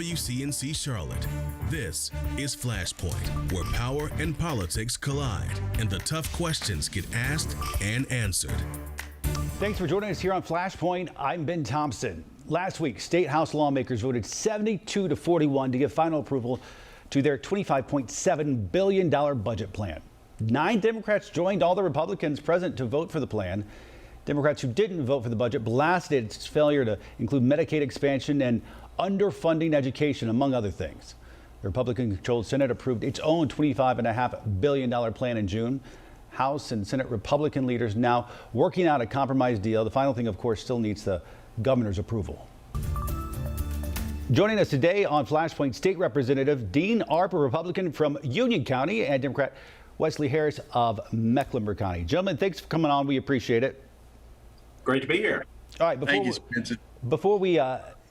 WCNC Charlotte. This is Flashpoint, where power and politics collide and the tough questions get asked and answered. Thanks for joining us here on Flashpoint. I'm Ben Thompson. Last week, State House lawmakers voted 72-41 to give final approval to their $25.7 billion budget plan. 9 Democrats joined all the Republicans present to vote for the plan. Democrats who didn't vote for the budget blasted its failure to include Medicaid expansion and underfunding education, among other things. The Republican-controlled Senate approved its own $25.5 billion plan in June. House and Senate Republican leaders now working out a compromise deal. The final thing, of course, still needs the governor's approval. Joining us today on Flashpoint, State Representative Dean Arp, a Republican from Union County, and Democrat Wesley Harris of Mecklenburg County. Gentlemen, thanks for coming on. We appreciate it. Great to be here. All right, before we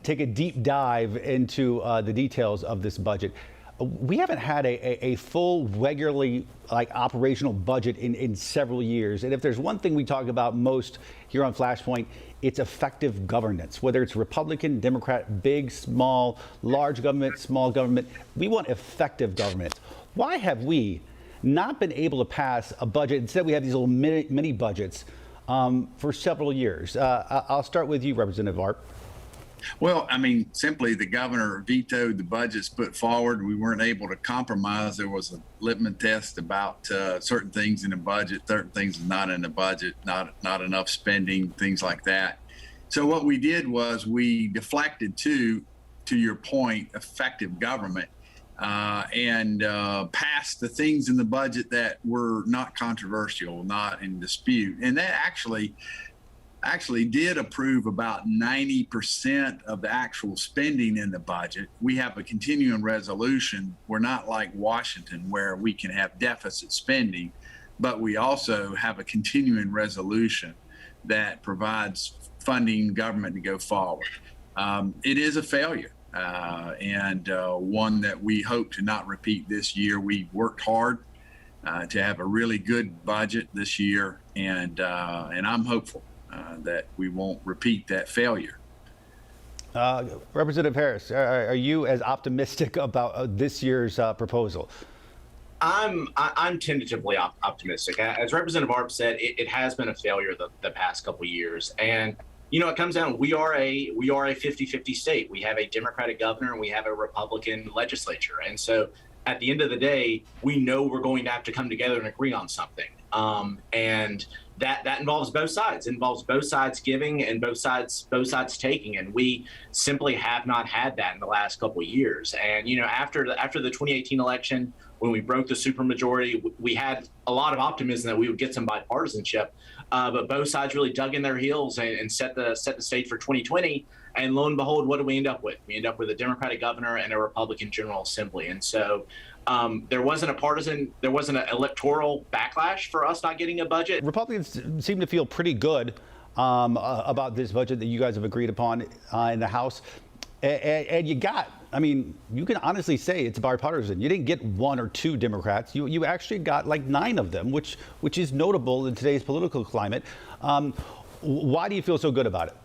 take a deep dive into the details of this budget, we haven't had a full, regularly operational budget in several years. And if there's one thing we talk about most here on Flashpoint, it's effective governance. Whether it's Republican, Democrat, big, small, large government, small government, we want effective governance. Why have we not been able to pass a budget? Instead, we have these little mini budgets for several years. I'll start with you, Representative Arp. Well, I mean, simply the governor vetoed the budgets put forward. We weren't able to compromise. There was a litmus test about certain things in the budget, certain things not in the budget, not enough spending, things like that. So what we did was we deflected to your point, effective government, and passed the things in the budget that were not controversial, not in dispute. And that actually did approve about 90% of the actual spending in the budget. We have a continuing resolution. We're not like Washington where we can have deficit spending, but we also have a continuing resolution that provides funding government to go forward. It is a failure and one that we hope to not repeat this year. We worked hard to have a really good budget this year, and I'm hopeful that we won't repeat that failure. Representative Harris, are you as optimistic about this year's proposal? I'm tentatively optimistic. As Representative Arp said, it has been a failure the past couple of years. And, you know, it comes down, we are a 50-50 state. We have a Democratic governor and we have a Republican legislature. And so at the end of the day, we know we're going to have to come together and agree on something. And that involves both sides. It involves both sides giving and both sides taking. And we simply have not had that in the last couple of years. And, you know, after the 2018 election, when we broke the supermajority, we had a lot of optimism that we would get some bipartisanship. But both sides really dug in their heels and set the stage for 2020. And lo and behold, what do we end up with? We end up with a Democratic governor and a Republican General Assembly. And so there wasn't an electoral backlash for us not getting a budget. Republicans seem to feel pretty good about this budget that you guys have agreed upon in the House. And you can honestly say it's bipartisan. You didn't get 1 or 2 Democrats. You actually got like 9 of them, which is notable in today's political climate. Why do you feel so good about it?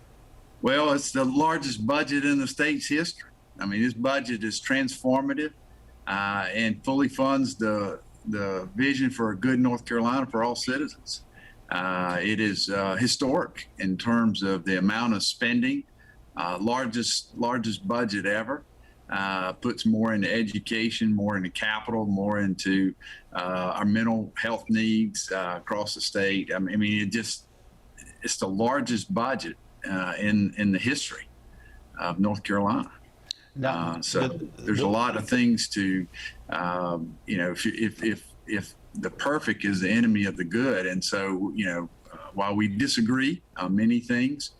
Well, it's the largest budget in the state's history. I mean, this budget is transformative and fully funds the vision for a good North Carolina for all citizens. It is historic in terms of the amount of spending, largest budget ever. Puts more into education, more into capital, more into our mental health needs across the state. I mean, it's the largest budget in the history of North Carolina. There's a lot of things to, if the perfect is the enemy of the good, and so while we disagree on many things,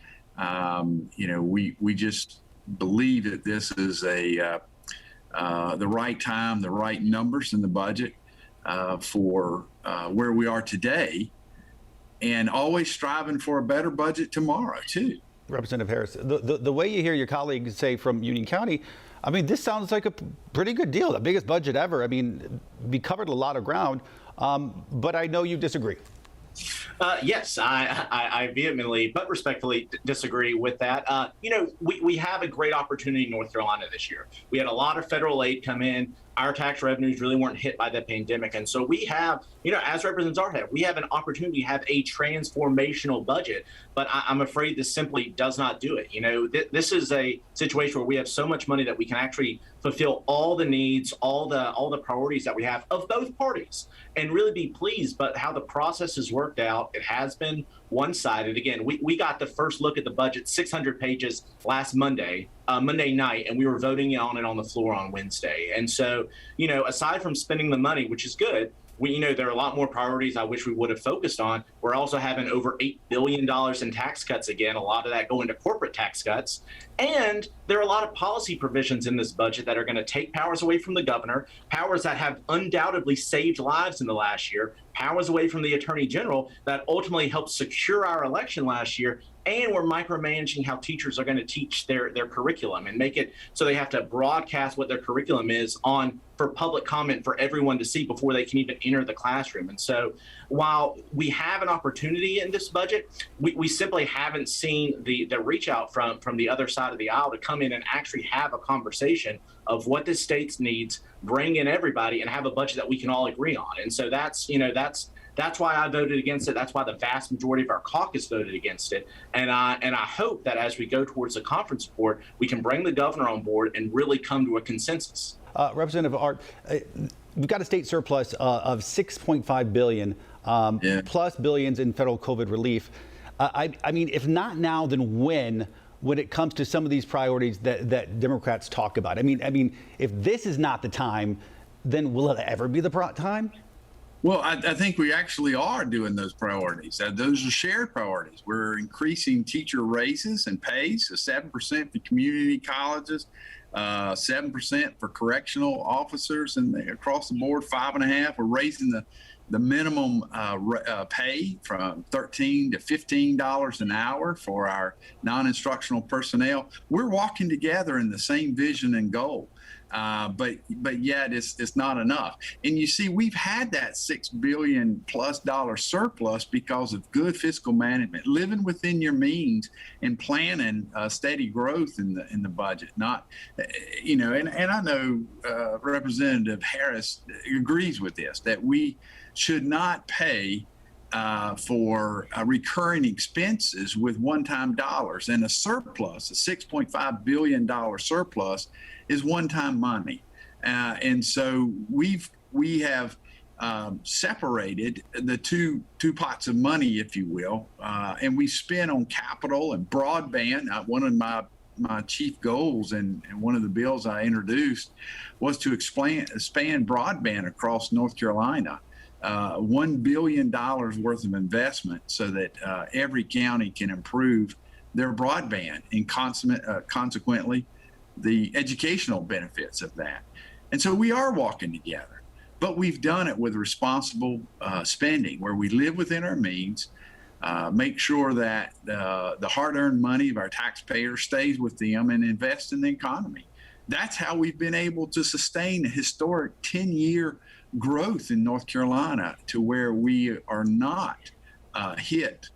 we just believe that this is the right time, the right numbers in the budget for where we are today, and always striving for a better budget tomorrow too. Representative Harris, the way you hear your colleagues say from Union County, I mean, this sounds like a pretty good deal, the biggest budget ever. I mean, we covered a lot of ground, but I know you disagree. Yes, I vehemently but respectfully disagree with that. We have a great opportunity in North Carolina this year. We had a lot of federal aid come in. Our tax revenues really weren't hit by the pandemic. And so we have, as Representative Czar had, we have an opportunity to have a transformational budget. But I'm afraid this simply does not do it. This is a situation where we have so much money that we can actually fulfill all the needs, all the priorities that we have of both parties, and really be pleased. But how the process has worked out, it has been one-sided. Again, we got the first look at the budget, 600 pages last Monday night, and we were voting on it on the floor on Wednesday. And so, aside from spending the money, which is good, there are a lot more priorities I wish we would have focused on. We're also having over $8 billion in tax cuts again, a lot of that going to corporate tax cuts. And there are a lot of policy provisions in this budget that are going to take powers away from the governor, powers that have undoubtedly saved lives in the last year, powers away from the attorney general that ultimately helped secure our election last year. And we're micromanaging how teachers are going to teach their curriculum and make it so they have to broadcast what their curriculum is on for public comment for everyone to see before they can even enter the classroom. And so while we have an opportunity in this budget, we simply haven't seen the reach out from the other side of the aisle to come in and actually have a conversation of what the state needs, bring in everybody, and have a budget that we can all agree on. And so that's why I voted against it. That's why the vast majority of our caucus voted against it. And I hope that as we go towards the conference report, we can bring the governor on board and really come to a consensus. Representative Art, we've got a state surplus of $6.5 billion plus billions in federal COVID relief. I mean, if not now, then when it comes to some of these priorities that Democrats talk about? I mean, if this is not the time, then will it ever be the time? Well, I think we actually are doing those priorities. Those are shared priorities. We're increasing teacher raises and pays, so 7% for community colleges, 7% for correctional officers, and across the board, 5.5%. We're raising the minimum pay from $13 to $15 an hour for our non-instructional personnel. We're walking together in the same vision and goal. But yet it's not enough. And you see, we've had that $6 billion plus surplus because of good fiscal management, living within your means and planning steady growth in the budget. Not, and I know Representative Harris agrees with this, that we should not pay for recurring expenses with one-time dollars, and a surplus, a $6.5 billion surplus, is one-time money, and so we have separated the two pots of money, if you will, and we spend on capital and broadband. One of my chief goals and one of the bills I introduced was to expand broadband across North Carolina. $1 billion worth of investment so that every county can improve their broadband, and consequently the educational benefits of that. And so we are walking together, but we've done it with responsible spending, where we live within our means, make sure that the hard-earned money of our taxpayers stays with them, and invest in the economy. That's how we've been able to sustain a historic 10-year growth in North Carolina, to where we are not hit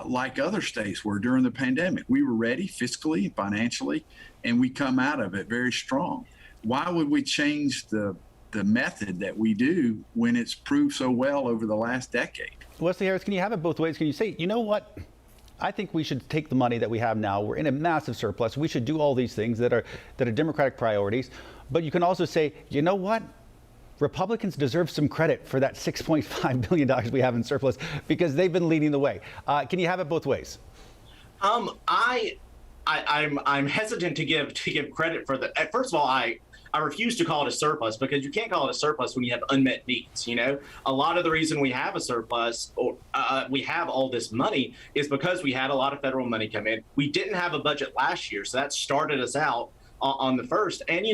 like other states were during the pandemic. We were ready fiscally and financially, and we come out of it very strong. Why would we change the method that we do when it's proved so well over the last decade? Wesley Harris, can you have it both ways? Can you say, you know what? I think we should take the money that we have now. We're in a massive surplus. We should do all these things that are Democratic priorities. But you can also say, you know what? Republicans deserve some credit for that $6.5 billion we have in surplus, because they've been leading the way. Can you have it both ways? I'm hesitant to give credit for the. First of all, I refuse to call it a surplus, because you can't call it a surplus when you have unmet needs. A lot of the reason we have a surplus, or we have all this money, is because we had a lot of federal money come in. We didn't have a budget last year, so that started us out on the first. And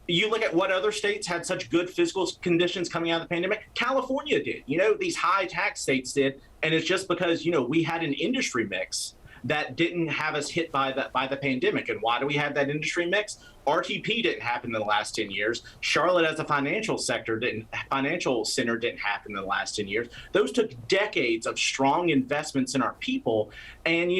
you look at what other states had such good fiscal conditions coming out of the pandemic. California did. These high tax states did, and it's just because we had an industry mix that didn't have us hit by the pandemic. And why do we have that industry mix? RTP didn't happen in the last 10 years. Charlotte as a financial center didn't happen in the last 10 years. Those took decades of strong investments in our people. And,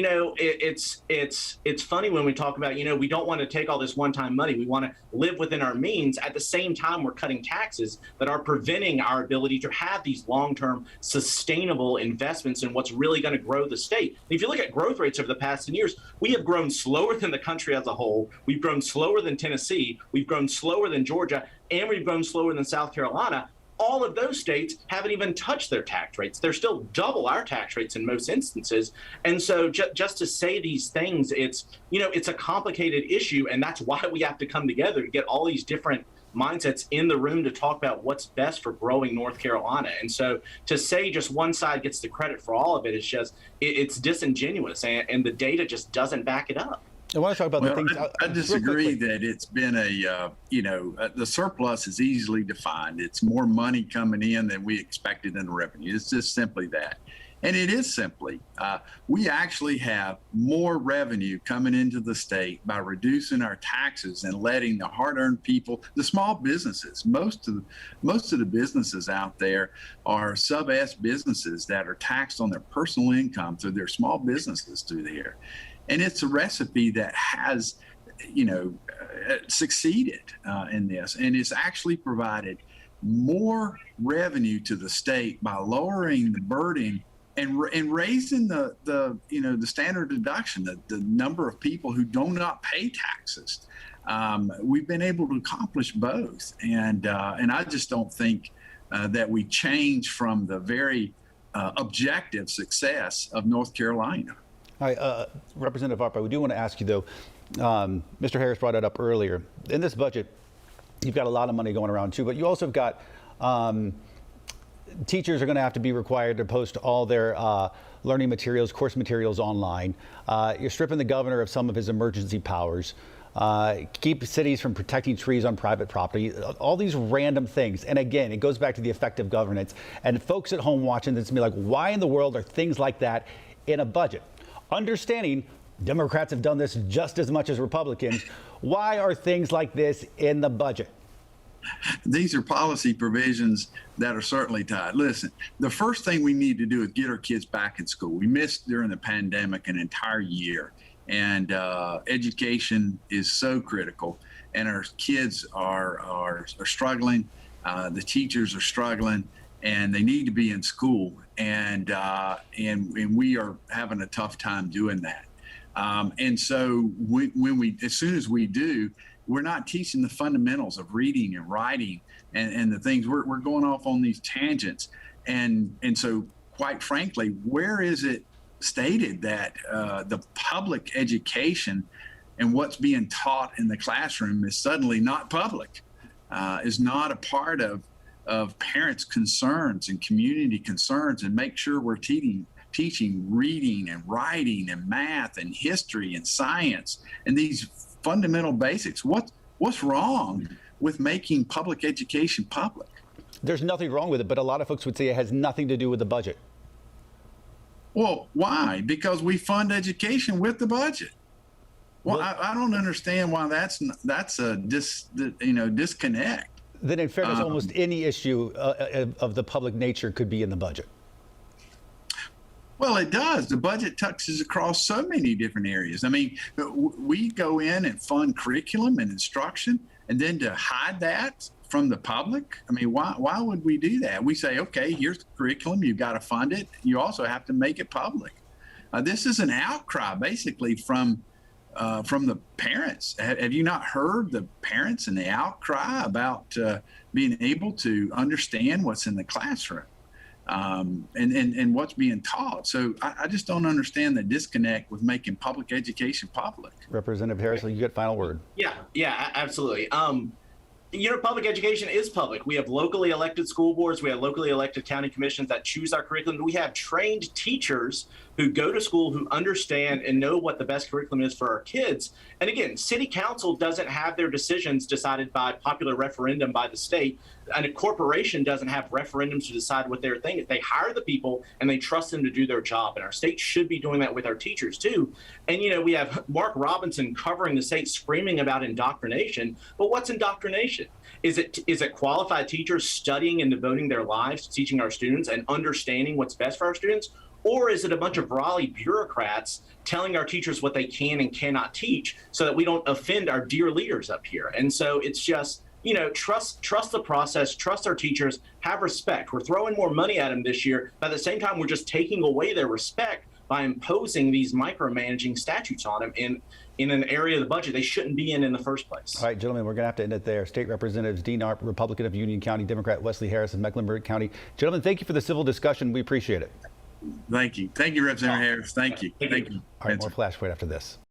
it's funny when we talk about, we don't want to take all this one-time money. We want to live within our means. At the same time, we're cutting taxes that are preventing our ability to have these long-term sustainable investments in what's really going to grow the state. And if you look at growth rates over the past 10 years, we have grown slower than the country as a whole. We've grown slower than Tennessee. We've grown slower than Georgia, and we've grown slower than South Carolina. All of those states haven't even touched their tax rates. They're still double our tax rates in most instances. And so just to say these things, it's a complicated issue. And that's why we have to come together to get all these different mindsets in the room to talk about what's best for growing North Carolina. And so to say just one side gets the credit for all of it is just, it's disingenuous, and the data just doesn't back it up. I want to talk about the things. I disagree that it's been the surplus is easily defined. It's more money coming in than we expected in the revenue. It's just simply that. And it is simply, we actually have more revenue coming into the state by reducing our taxes and letting the hard-earned people, the small businesses, most of the businesses out there are sub-S businesses that are taxed on their personal income through their small businesses through there. And it's a recipe that has, succeeded in this, and it's actually provided more revenue to the state by lowering the burden and raising the standard deduction, the number of people who do not pay taxes. We've been able to accomplish both, and I just don't think that we change from the very objective success of North Carolina. All right, Representative Harper, we do want to ask you, though, Mr. Harris brought it up earlier. In this budget, you've got a lot of money going around, too, but you also have got teachers are going to have to be required to post all their learning materials, course materials online. You're stripping the governor of some of his emergency powers. Keep cities from protecting trees on private property, all these random things. And again, it goes back to the effective governance. And folks at home watching this be like, why in the world are things like that in a budget? Understanding Democrats have done this just as much as Republicans. Why are things like this in the budget? These are policy provisions that are certainly tied. Listen, the first thing we need to do is get our kids back in school. We missed during the pandemic an entire year, and education is so critical. And our kids are struggling. The teachers are struggling, and they need to be in school. And we are having a tough time doing that. And so as soon as we do, we're not teaching the fundamentals of reading and writing and the things. We're going off on these tangents. And so, quite frankly, where is it stated that the public education and what's being taught in the classroom is suddenly not public, is not a part of parents' concerns and community concerns, and make sure we're teaching reading and writing and math and history and science and these fundamental basics. What's wrong with making public education public? There's nothing wrong with it, but a lot of folks would say it has nothing to do with the budget. Well, why? Because we fund education with the budget. Well, I don't understand why that's a disconnect. Then in fairness, almost any issue of the public nature could be in the budget. Well, it does. The budget touches across so many different areas. I mean, we go in and fund curriculum and instruction, and then to hide that from the public, I mean, why would we do that? We say, okay, here's the curriculum. You've got to fund it. You also have to make it public. This is an outcry, basically, from the parents. Have you not heard the parents and the outcry about being able to understand what's in the classroom and what's being taught? So I just don't understand the disconnect with making public education public. Representative Harris, you get final word. Yeah, absolutely. Public education is public. We have locally elected school boards. We have locally elected county commissions that choose our curriculum. We have trained teachers who go to school, who understand and know what the best curriculum is for our kids. And again, city council doesn't have their decisions decided by popular referendum by the state, and a corporation doesn't have referendums to decide what they're thinking. They hire the people and they trust them to do their job. And our state should be doing that with our teachers too. And we have Mark Robinson covering the state screaming about indoctrination. But what's indoctrination? Is it qualified teachers studying and devoting their lives to teaching our students and understanding what's best for our students? Or is it a bunch of Raleigh bureaucrats telling our teachers what they can and cannot teach so that we don't offend our dear leaders up here? And so it's just, trust the process, trust our teachers, have respect. We're throwing more money at them this year, but at the same time, we're just taking away their respect by imposing these micromanaging statutes on them in an area of the budget they shouldn't be in the first place. All right, gentlemen, we're going to have to end it there. State Representatives Dean Arp, Republican of Union County, Democrat Wesley Harris of Mecklenburg County. Gentlemen, thank you for the civil discussion. We appreciate it. Thank you. Thank you, Representative Harris. Thank you. Thank you. All right, more Flashpoint after this.